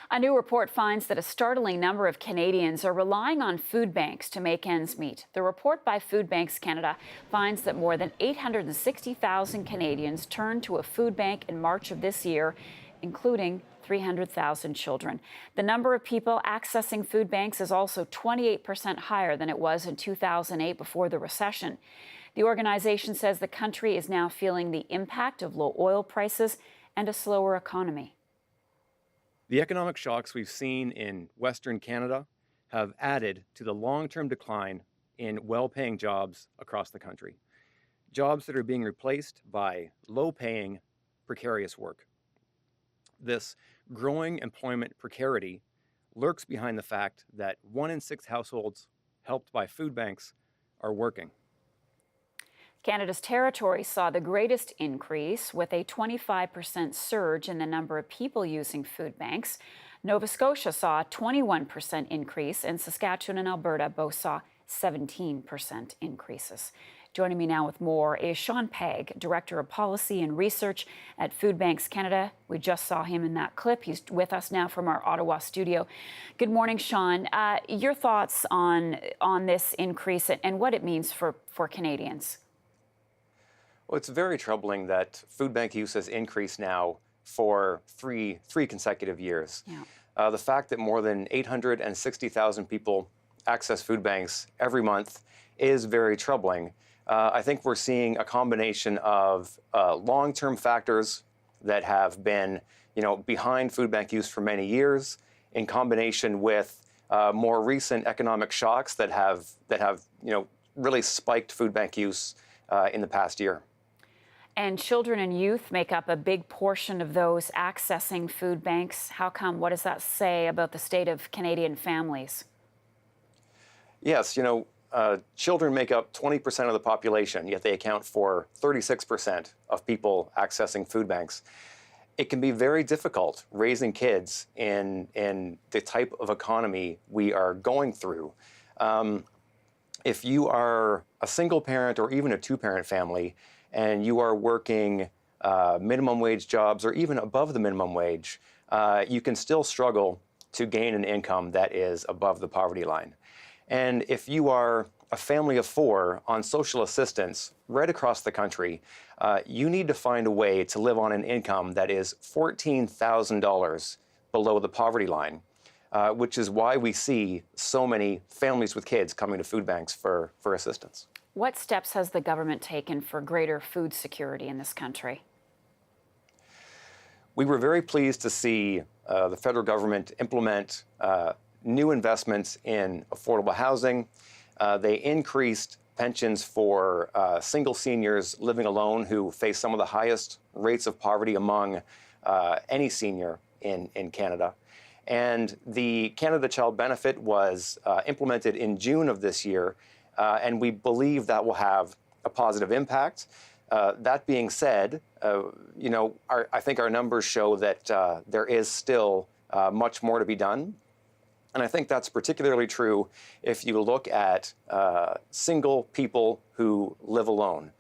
A new report finds that a startling number of Canadians are relying on food banks to make ends meet. The report by Food Banks Canada finds that more than 860,000 Canadians turned to a food bank in March of this year, including 300,000 children. The number of people accessing food banks is also 28% higher than it was in 2008 before the recession. The organization says the country is now feeling the impact of low oil prices and a slower economy. The economic shocks we've seen in Western Canada have added to the long-term decline in well-paying jobs across the country. Jobs that are being replaced by low-paying, precarious work. This growing employment precarity lurks behind the fact that 1 in 6 households helped by food banks are working. Canada's territory saw the greatest increase, with a 25% surge in the number of people using food banks. Nova Scotia saw a 21% increase, and Saskatchewan and Alberta both saw 17% increases. Joining me now with more is Shawn Pegg, Director of Policy and Research at Food Banks Canada. We just saw him in that clip. He's with us now from our Ottawa studio. Good morning, Shawn. Your thoughts on this increase and what it means for Canadians? Well, it's very troubling that food bank use has increased now for three consecutive years. Yeah. The fact that more than 860,000 people access food banks every month is very troubling. I think we're seeing a combination of long-term factors that have been, behind food bank use for many years, in combination with more recent economic shocks that have really spiked food bank use in the past year. And children and youth make up a big portion of those accessing food banks. How come? What does that say about the state of Canadian families? Yes, children make up 20% of the population, yet they account for 36% of people accessing food banks. It can be very difficult raising kids in the type of economy we are going through. If you are a single parent or even a two-parent family, and you are working minimum wage jobs or even above the minimum wage, you can still struggle to gain an income that is above the poverty line. And if you are a family of 4 on social assistance right across the country, you need to find a way to live on an income that is $14,000 below the poverty line, which is why we see so many families with kids coming to food banks for assistance. What steps has the government taken for greater food security in this country? We were very pleased to see the federal government implement new investments in affordable housing. They increased pensions for single seniors living alone who face some of the highest rates of poverty among any senior in Canada. And the Canada Child Benefit was implemented in June of this year. And we believe that will have a positive impact. That being said, I think our numbers show that there is still much more to be done. And I think that's particularly true if you look at single people who live alone.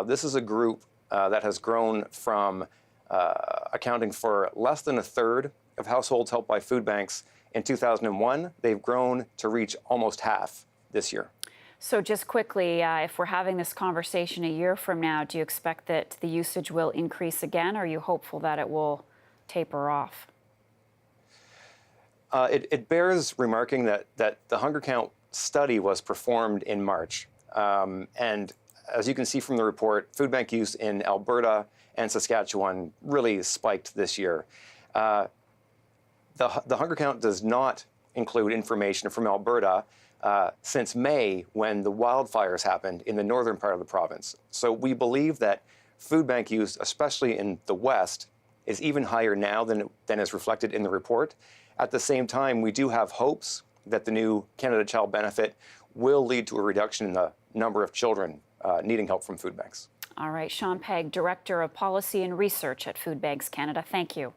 This is a group that has grown from accounting for less than a third of households helped by food banks in 2001. They've grown to reach almost half this year. So just quickly, if we're having this conversation a year from now, do you expect that the usage will increase again, or are you hopeful that it will taper off? It bears remarking that the hunger count study was performed in March. And as you can see from the report, food bank use in Alberta and Saskatchewan really spiked this year. The hunger count does not include information from Alberta since May, when the wildfires happened in the northern part of the province. So we believe that food bank use, especially in the West, is even higher now than is reflected in the report. At the same time, we do have hopes that the new Canada Child Benefit will lead to a reduction in the number of children needing help from food banks. All right, Shawn Pegg, Director of Policy and Research at Food Banks Canada. Thank you.